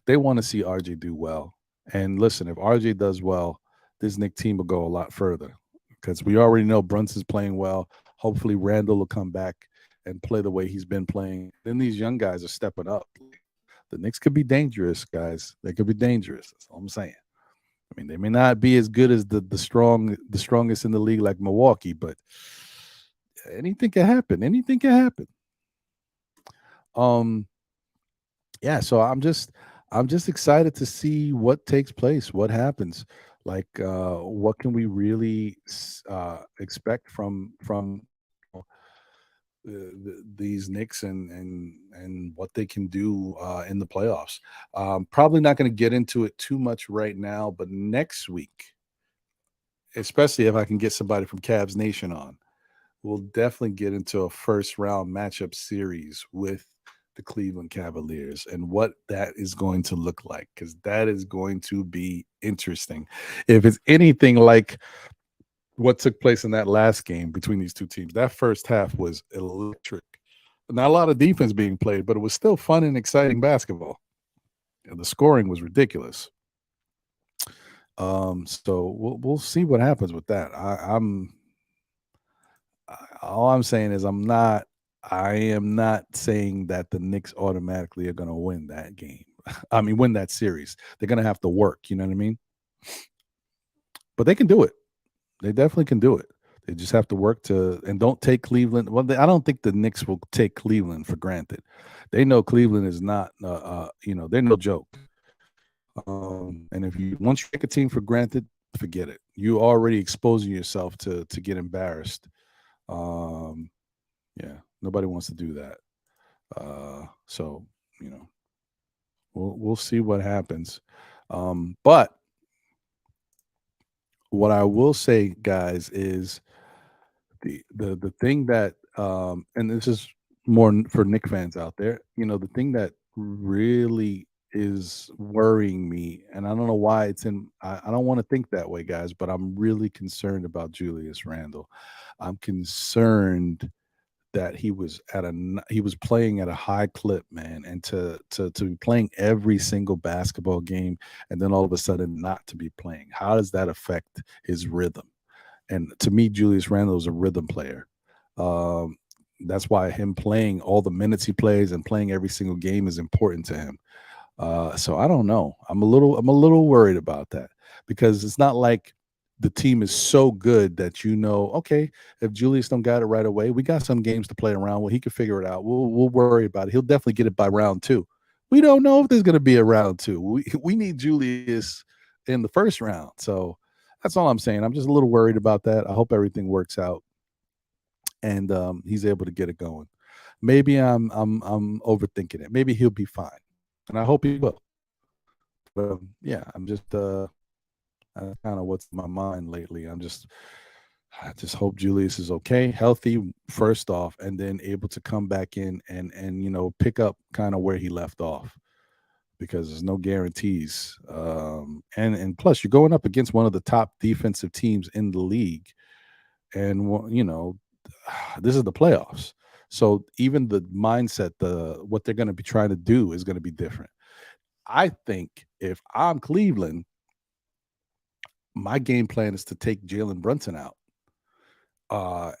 they want to see RJ do well. And listen, if RJ does well, this Knick team will go a lot further because we already know Brunson's playing well. Hopefully Randall will come back and play the way he's been playing. Then these young guys are stepping up. The Knicks could be dangerous, guys. They could be dangerous. That's all I'm saying. I mean, they may not be as good as the strongest in the league like Milwaukee, but anything can happen. Anything can happen. Um, yeah. So I'm just excited to see what takes place, what happens. Like, what can we really expect from these Knicks and what they can do in the playoffs. Probably not going to get into it too much right now, but next week, especially if I can get somebody from Cavs Nation on, we'll definitely get into a first round matchup series with the Cleveland Cavaliers and what that is going to look like because that is going to be interesting. If it's anything like what took place in that last game between these two teams. That first half was electric. Not a lot of defense being played, but it was still fun and exciting basketball. And the scoring was ridiculous. So we'll see what happens with that. All I'm saying is I am not saying that the Knicks automatically are going to win that game. I mean, win that series. They're going to have to work. You know what I mean? But they can do it. They definitely can do it. They just have to work to and don't take Cleveland. Well, I don't think the Knicks will take Cleveland for granted. They know Cleveland is not, they're no joke. And if you once you take a team for granted, forget it. You already exposing yourself to get embarrassed. Um, yeah, nobody wants to do that. So you know, we'll see what happens. But what I will say, guys, is the thing that and this is more for Nick fans out there, the thing that really is worrying me, and I don't know why I don't want to think that way, guys, but I'm really concerned about Julius Randle. I'm concerned that he was playing at a high clip, man, and to be playing every single basketball game and then all of a sudden not to be playing. How does that affect his rhythm? And to me, Julius Randle is a rhythm player. Um, that's why him playing all the minutes he plays and playing every single game is important to him. So I don't know. I'm a little worried about that because it's not like the team is so good that okay, if Julius don't got it right away, we got some games to play around with. He can figure it out. We'll worry about it. He'll definitely get it by round two. We don't know if there's going to be a round two. We need Julius in the first round. So that's all I'm saying. I'm just a little worried about that. I hope everything works out and he's able to get it going. Maybe I'm overthinking it. Maybe he'll be fine, and I hope he will. But yeah, I'm just that's kind of what's in my mind lately. I just hope Julius is okay, healthy first off, and then able to come back in and pick up kind of where he left off because there's no guarantees. And plus, you're going up against one of the top defensive teams in the league, and this is the playoffs. So even the mindset, the what they're going to be trying to do is going to be different. I think if I'm Cleveland, my game plan is to take Jalen Brunson out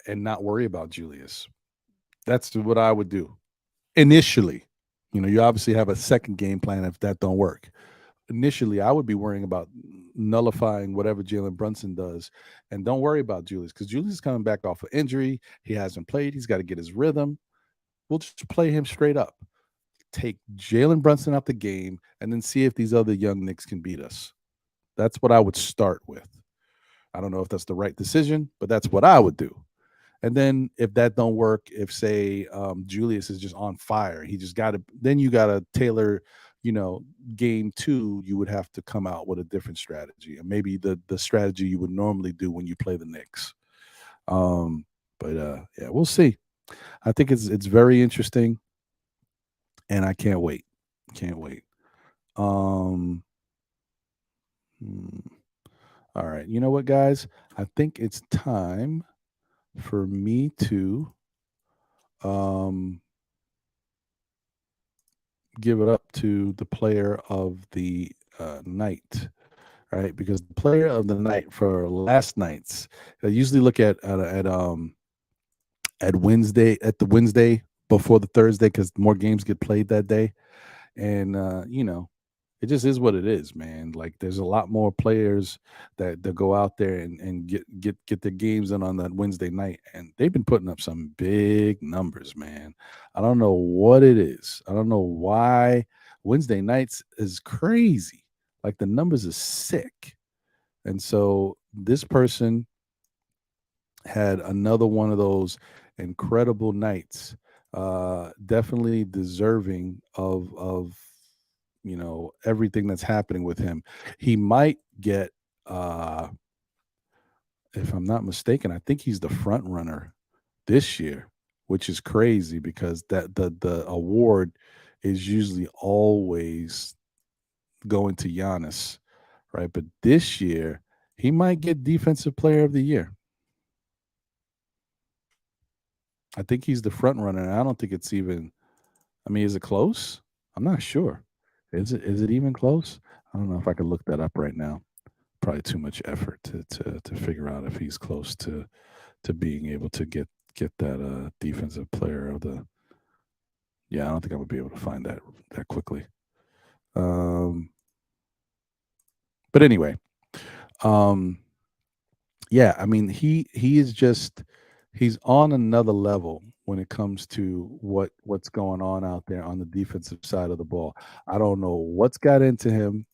and not worry about Julius. That's what I would do initially. You obviously have a second game plan if that don't work. Initially, I would be worrying about nullifying whatever Jalen Brunson does, and don't worry about Julius because Julius is coming back off of injury. He hasn't played. He's got to get his rhythm. We'll just play him straight up. Take Jalen Brunson out the game, and then see if these other young Knicks can beat us. That's what I would start with. I don't know if that's the right decision, but that's what I would do. And then if that don't work, if say Julius is just on fire, he just got to. Then you got to tailor, game two. You would have to come out with a different strategy, and maybe the strategy you would normally do when you play the Knicks. But yeah, we'll see. I think it's very interesting. and I can't wait. Can't wait. Um, hmm, all right. You know what, guys? I think it's time for me to um, give it up to the player of the night, right? Because the player of the night for last night's, I usually look at Wednesday at the Wednesday before the Thursday because more games get played that day, and it just is what it is, man. Like there's a lot more players that go out there and get their games in on that Wednesday night, and they've been putting up some big numbers, man. I don't know what it is. I don't know why Wednesday nights is crazy. Like the numbers are sick, and so this person had another one of those incredible nights. Definitely deserving of everything that's happening with him. He might get, uh, if I'm not mistaken, I think he's the front runner this year, which is crazy because the award is usually always going to Giannis, right? But this year he might get Defensive Player of the Year. I think he's the front runner. And I don't think it's even. I mean, is it close? I'm not sure. Is it even close? I don't know if I could look that up right now. Probably too much effort to figure out if he's close to being able to get that defensive player of the. Yeah, I don't think I would be able to find that quickly. Um, but anyway, um, yeah, I mean he is just he's on another level when it comes to what's going on out there on the defensive side of the ball. I don't know what's got into him.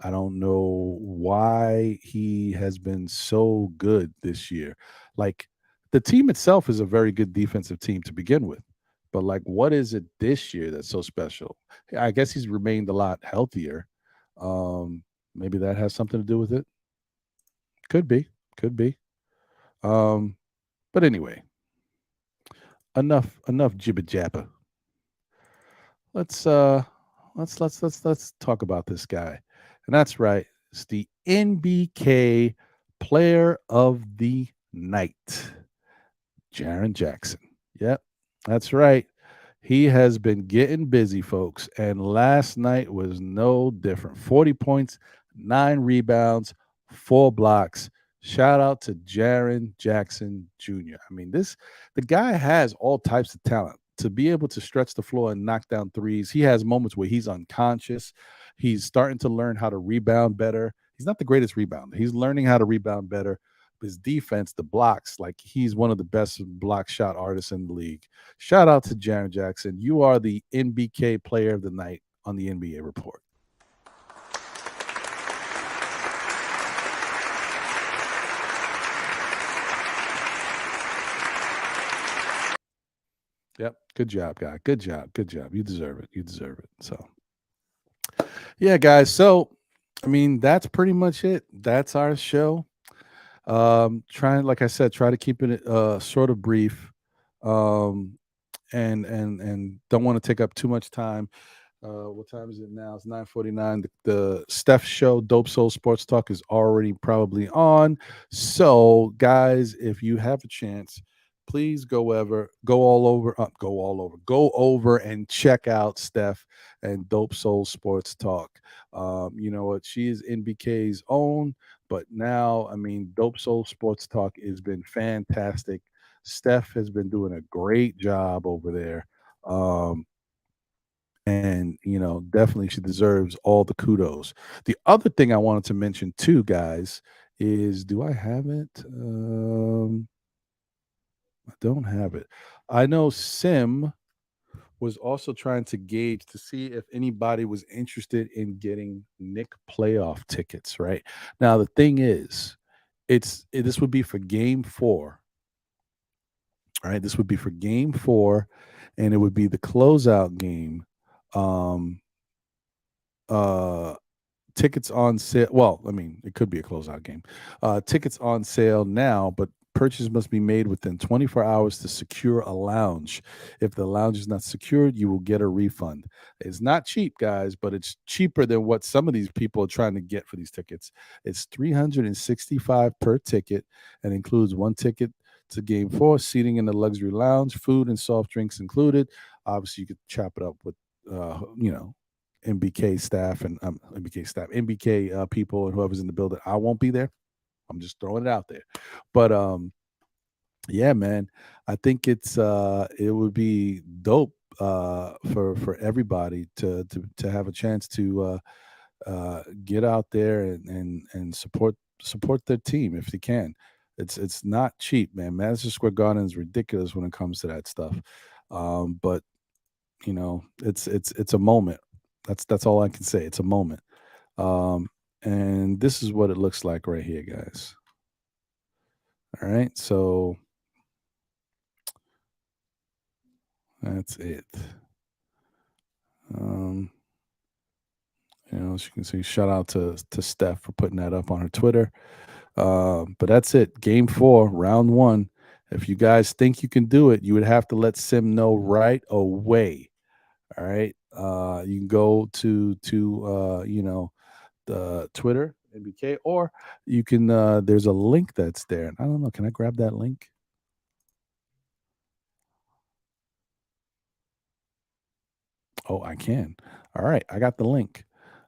I don't know why he has been so good this year. Like the team itself is a very good defensive team to begin with. But like what is it this year that's so special? I guess he's remained a lot healthier. Maybe that has something to do with it. Could be. Could be. Um, but anyway, enough jibber jabber. Let's uh let's talk about this guy. And that's right. It's the NBK player of the night, Jaren Jackson. Yep. That's right. He has been getting busy, folks, and last night was no different. 40 points, 9 rebounds, 4 blocks. Shout out to Jaren Jackson Jr. I mean, the guy has all types of talent to be able to stretch the floor and knock down threes. He has moments where he's unconscious. He's starting to learn how to rebound better. He's not the greatest rebounder. He's learning how to rebound better. His defense, the blocks, like he's one of the best block shot artists in the league. Shout out to Jaren Jackson. You are the NBK player of the night on the NBA report. Yep. Good job, guy. Good job. Good job. You deserve it. You deserve it. So, yeah, guys. So, I mean, that's pretty much it. That's our show. Trying, like I said, try to keep it sort of brief. Um, and don't want to take up too much time. What time is it now? It's 9:49. The Steph Show, Dope Soul Sports Talk, is already probably on. So, guys, if you have a chance, please go over and check out Steph and Dope Soul Sports Talk. You know what? She is NBK's own, but now, I mean, Dope Soul Sports Talk has been fantastic. Steph has been doing a great job over there. And definitely she deserves all the kudos. The other thing I wanted to mention too, guys, is do I have it? I don't have it. I know Sim was also trying to gauge to see if anybody was interested in getting Nick playoff tickets. Right now, the thing is, this would be for Game 4. All right, this would be for Game 4, and it would be the closeout game. Um, uh Tickets on sale. Well, I mean, it could be a closeout game. Tickets on sale now, but Purchase must be made within 24 hours to secure a lounge. If the lounge is not secured, you will get a refund. It's not cheap, guys, but it's cheaper than what some of these people are trying to get for these tickets. It's $365 per ticket and includes one ticket to game 4, seating in the luxury lounge, food and soft drinks included. Obviously, you could chop it up with, MBK staff and MBK people and whoever's in the building. I won't be there. I'm just throwing it out there. But yeah, man, I think it would be dope for everybody to have a chance to get out there and support their team if they can. It's not cheap, man. Madison Square Garden is ridiculous when it comes to that stuff. But it's a moment. That's all I can say. It's a moment. And this is what it looks like right here, guys. All right, so that's it. As you can see, shout out to Steph for putting that up on her Twitter. But that's it. Game 4, round 1. If you guys think you can do it, you would have to let Sim know right away. All right. You can go to the Twitter MBK, or you can. There's a link that's there. I don't know. Can I grab that link? Oh, I can. All right, I got the link.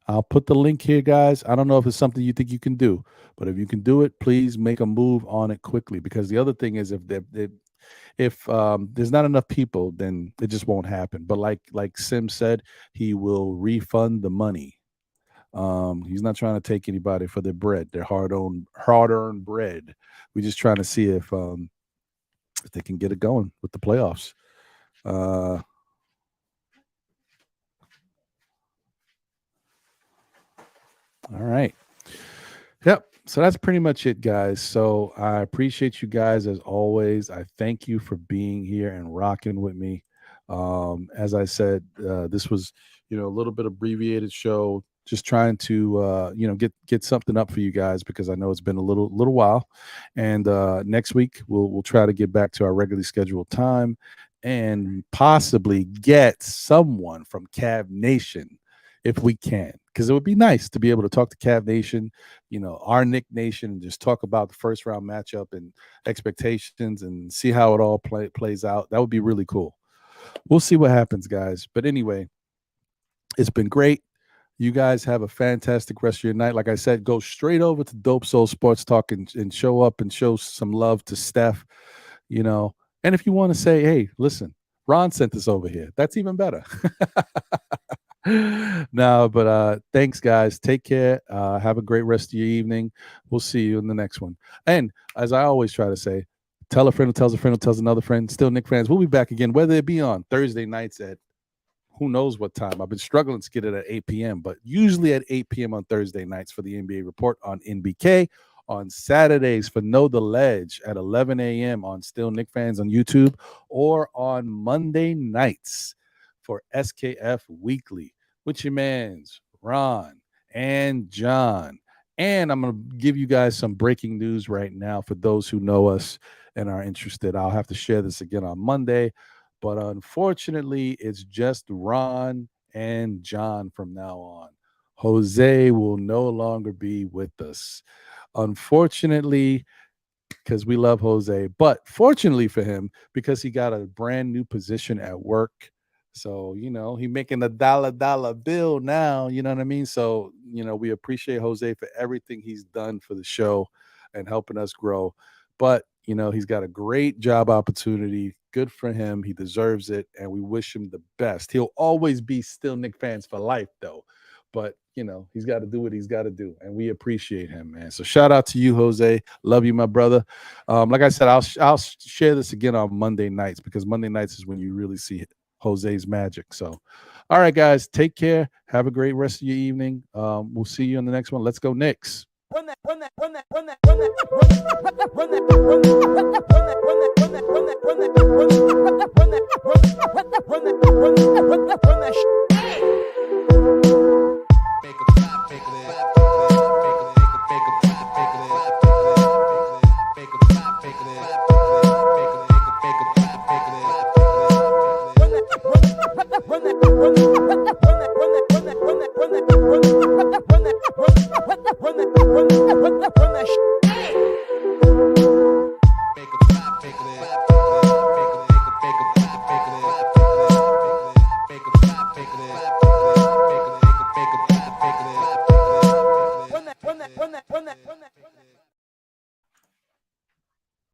I'll put the link here, guys. I don't know if it's something you think you can do, but if you can do it, please make a move on it quickly. Because the other thing is, if there's not enough people, then it just won't happen. But like Sim said, he will refund the money. He's not trying to take anybody for their bread, their hard-earned bread. We're just trying to see if they can get it going with the playoffs. All right. Yep. So that's pretty much it, guys. So I appreciate you guys as always. I thank you for being here and rocking with me. As I said, this was, a little bit abbreviated show, just trying to, get something up for you guys because I know it's been a little while. And next week we'll try to get back to our regularly scheduled time and possibly get someone from Cav Nation if we can, because it would be nice to be able to talk to Cav Nation, our Nick Nation, and just talk about the first round matchup and expectations and see how it all plays out. That would be really cool. We'll see what happens, guys. But anyway, it's been great. You guys have a fantastic rest of your night. Like I said, go straight over to Dope Soul Sports Talk and show up and show some love to Steph, And if you want to say, hey, listen, Ron sent this over here, that's even better. No, but thanks, guys. Take care. Have a great rest of your evening. We'll see you in the next one. And as I always try to say, tell a friend who tells a friend who tells another friend. Still Nick fans, we'll be back again, whether it be on Thursday nights at who knows what time. I've been struggling to get it at 8 p.m., but usually at 8 p.m. on Thursday nights for the NBA Report on NBK. On Saturdays for Know the Ledge at 11 a.m. on Still Nick Fans on YouTube, or on Monday nights for SKF Weekly with your mans, Ron and John. And I'm going to give you guys some breaking news right now for those who know us and are interested. I'll have to share this again on Monday, but unfortunately, it's just Ron and John from now on. Jose will no longer be with us. Unfortunately, because we love Jose, but fortunately for him, because he got a brand new position at work. So, he making a dollar bill now, you know what I mean? So, we appreciate Jose for everything he's done for the show and helping us grow. But, he's got a great job opportunity. Good for him. He deserves it. And we wish him the best. He'll always be Still Nick Fans for life, though. But, he's got to do what he's got to do. And we appreciate him, man. So shout out to you, Jose. Love you, my brother. Like I said, I'll share this again on Monday nights, because Monday nights is when you really see Jose's magic. So, all right, guys, take care. Have a great rest of your evening. We'll see you on the next one. Let's go Knicks. Run that